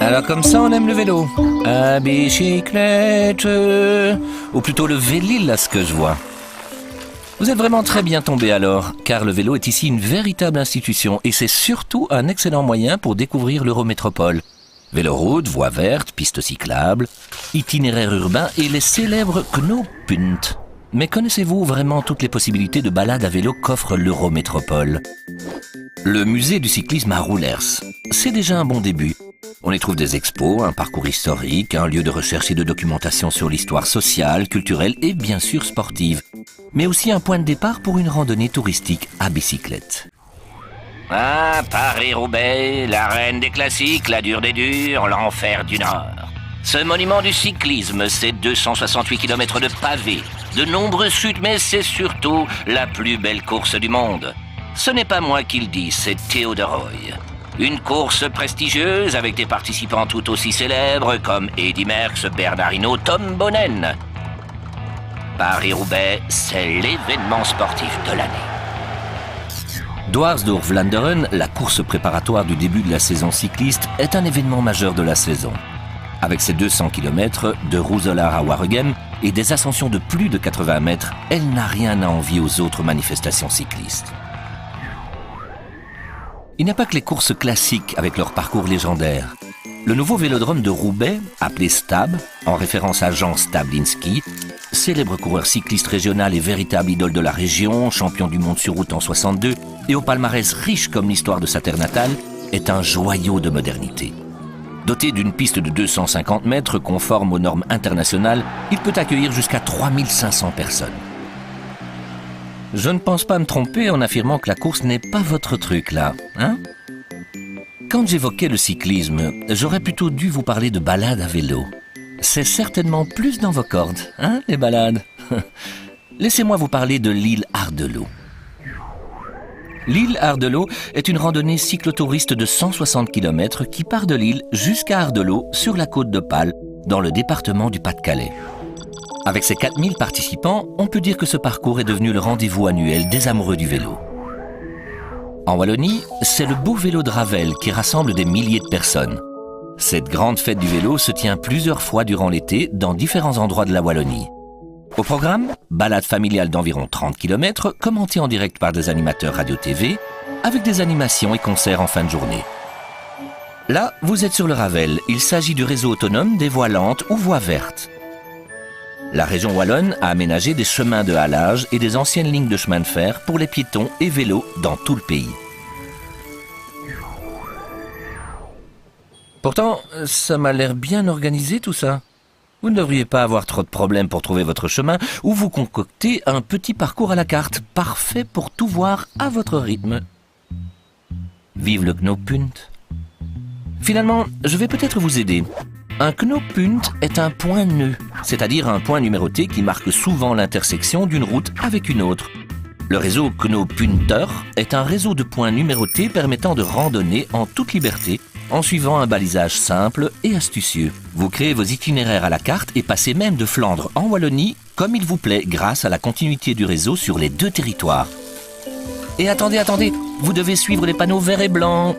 Alors comme ça on aime le vélo. À bicyclette. Ou plutôt le vélil à ce que je vois. Vous êtes vraiment très bien tombé alors, car le vélo est ici une véritable institution et c'est surtout un excellent moyen pour découvrir l'Eurométropole. Véloroute, voies vertes, pistes cyclables, itinéraires urbains et les célèbres knooppunts. Mais connaissez-vous vraiment toutes les possibilités de balade à vélo qu'offre l'Eurométropole ? Le musée du cyclisme à Roulers, c'est déjà un bon début. On y trouve des expos, un parcours historique, un lieu de recherche et de documentation sur l'histoire sociale, culturelle et bien sûr sportive. Mais aussi un point de départ pour une randonnée touristique à bicyclette. Ah, Paris-Roubaix, la reine des classiques, la dure des durs, l'enfer du Nord. Ce monument du cyclisme, c'est 268 km de pavés, de nombreuses chutes, mais c'est surtout la plus belle course du monde. Ce n'est pas moi qui le dis, c'est Théo de Rooij. Une course prestigieuse avec des participants tout aussi célèbres comme Eddy Merckx, Bernard Hinault, Tom Boonen. Paris-Roubaix, c'est l'événement sportif de l'année. Dwarsdorp-Vlaanderen, la course préparatoire du début de la saison cycliste, est un événement majeur de la saison. Avec ses 200 km de Roeselare à Waregem et des ascensions de plus de 80 mètres, elle n'a rien à envier aux autres manifestations cyclistes. Il n'y a pas que les courses classiques avec leur parcours légendaire. Le nouveau vélodrome de Roubaix, appelé Stab, en référence à Jean Stablinski, célèbre coureur cycliste régional et véritable idole de la région, champion du monde sur route en 62 et au palmarès riche comme l'histoire de sa terre natale, est un joyau de modernité. Doté d'une piste de 250 mètres conforme aux normes internationales, il peut accueillir jusqu'à 3500 personnes. Je ne pense pas me tromper en affirmant que la course n'est pas votre truc là, hein ? Quand j'évoquais le cyclisme, j'aurais plutôt dû vous parler de balade à vélo. C'est certainement plus dans vos cordes, hein, les balades. Laissez-moi vous parler de l'île Ardelot. L'île Ardelot est une randonnée cyclotouriste de 160 km qui part de l'île jusqu'à Ardelot sur la côte de Pal, dans le département du Pas-de-Calais. Avec ses 4000 participants, on peut dire que ce parcours est devenu le rendez-vous annuel des amoureux du vélo. En Wallonie, c'est le beau vélo de Ravel qui rassemble des milliers de personnes. Cette grande fête du vélo se tient plusieurs fois durant l'été dans différents endroits de la Wallonie. Au programme, balade familiale d'environ 30 km, commentée en direct par des animateurs radio-tv, avec des animations et concerts en fin de journée. Là, vous êtes sur le Ravel. Il s'agit du réseau autonome des voies lentes ou voies vertes. La région wallonne a aménagé des chemins de halage et des anciennes lignes de chemin de fer pour les piétons et vélos dans tout le pays. Pourtant, ça m'a l'air bien organisé tout ça. Vous ne devriez pas avoir trop de problèmes pour trouver votre chemin ou vous concocter un petit parcours à la carte, parfait pour tout voir à votre rythme. Vive le knooppunt. Finalement, je vais peut-être vous aider. Un knooppunt est un point nœud, c'est-à-dire un point numéroté qui marque souvent l'intersection d'une route avec une autre. Le réseau knooppunter est un réseau de points numérotés permettant de randonner en toute liberté en suivant un balisage simple et astucieux. Vous créez vos itinéraires à la carte et passez même de Flandre en Wallonie comme il vous plaît grâce à la continuité du réseau sur les deux territoires. Et attendez, vous devez suivre les panneaux verts et blancs.